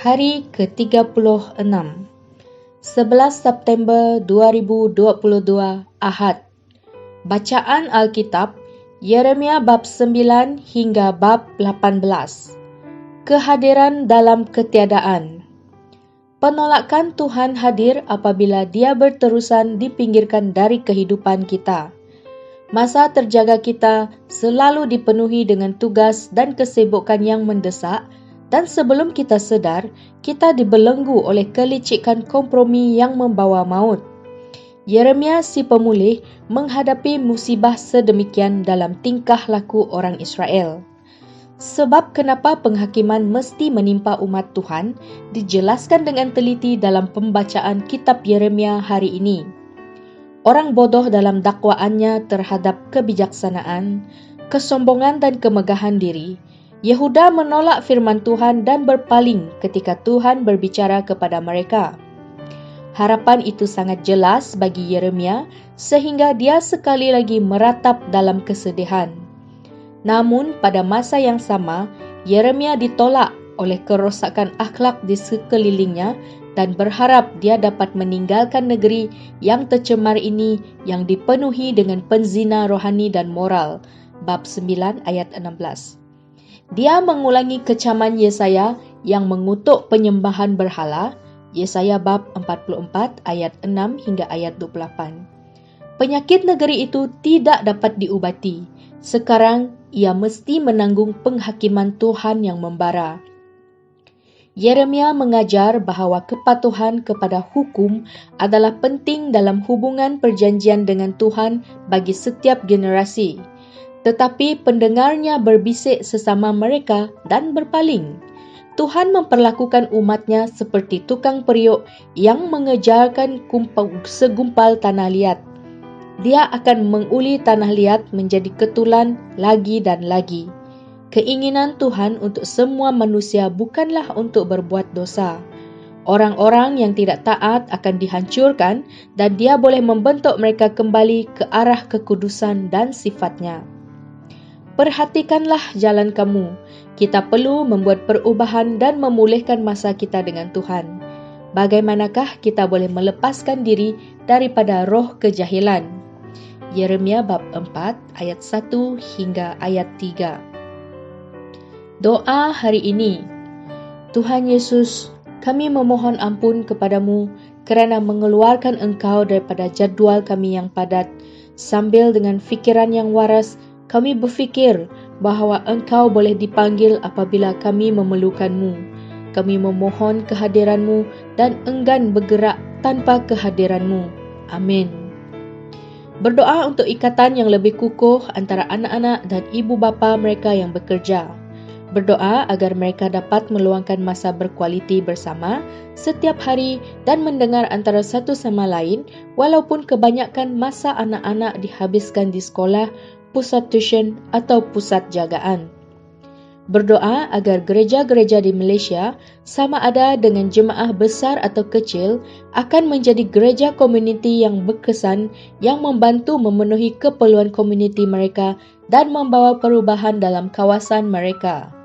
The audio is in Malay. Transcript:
Hari ke-36 11 September 2022 Ahad. Bacaan Alkitab Yeremia bab 9 hingga bab 18. Kehadiran dalam ketiadaan. Penolakan Tuhan hadir apabila Dia berterusan dipinggirkan dari kehidupan kita. Masa terjaga kita selalu dipenuhi dengan tugas dan kesibukan yang mendesak, dan sebelum kita sedar, kita dibelenggu oleh kelicikan kompromi yang membawa maut. Yeremia si pemulih menghadapi musibah sedemikian dalam tingkah laku orang Israel. Sebab kenapa penghakiman mesti menimpa umat Tuhan dijelaskan dengan teliti dalam pembacaan kitab Yeremia hari ini. Orang bodoh dalam dakwaannya terhadap kebijaksanaan, kesombongan dan kemegahan diri, Yehuda menolak firman Tuhan dan berpaling ketika Tuhan berbicara kepada mereka. Harapan itu sangat jelas bagi Yeremia sehingga dia sekali lagi meratap dalam kesedihan. Namun pada masa yang sama, Yeremia ditolak oleh kerosakan akhlak di sekelilingnya dan berharap dia dapat meninggalkan negeri yang tercemar ini yang dipenuhi dengan penzina rohani dan moral. Bab 9 ayat 16. Dia mengulangi kecaman Yesaya yang mengutuk penyembahan berhala, Yesaya bab 44 ayat 6 hingga ayat 28. Penyakit negeri itu tidak dapat diubati. Sekarang ia mesti menanggung penghakiman Tuhan yang membara. Yeremia mengajar bahawa kepatuhan kepada hukum adalah penting dalam hubungan perjanjian dengan Tuhan bagi setiap generasi. Tetapi pendengarnya berbisik sesama mereka dan berpaling. Tuhan memperlakukan umatnya seperti tukang periuk yang mengejarkan segumpal tanah liat. Dia akan menguli tanah liat menjadi ketulan lagi dan lagi. Keinginan Tuhan untuk semua manusia bukanlah untuk berbuat dosa. Orang-orang yang tidak taat akan dihancurkan dan Dia boleh membentuk mereka kembali ke arah kekudusan dan sifatnya. Perhatikanlah jalan kamu. Kita perlu membuat perubahan dan memulihkan masa kita dengan Tuhan. Bagaimanakah kita boleh melepaskan diri daripada roh kejahilan? Yeremia bab 4 ayat 1 hingga ayat 3. Doa hari ini. Tuhan Yesus, kami memohon ampun kepadamu kerana mengeluarkan Engkau daripada jadual kami yang padat. Sambil dengan fikiran yang waras, kami berfikir bahawa Engkau boleh dipanggil apabila kami memerlukanmu. Kami memohon kehadiranmu dan enggan bergerak tanpa kehadiranmu. Amin. Berdoa untuk ikatan yang lebih kukuh antara anak-anak dan ibu bapa mereka yang bekerja. Berdoa agar mereka dapat meluangkan masa berkualiti bersama setiap hari dan mendengar antara satu sama lain walaupun kebanyakan masa anak-anak dihabiskan di sekolah, pusat tuition atau pusat jagaan. Berdoa agar gereja-gereja di Malaysia, sama ada dengan jemaah besar atau kecil, akan menjadi gereja komuniti yang berkesan yang membantu memenuhi keperluan komuniti mereka dan membawa perubahan dalam kawasan mereka.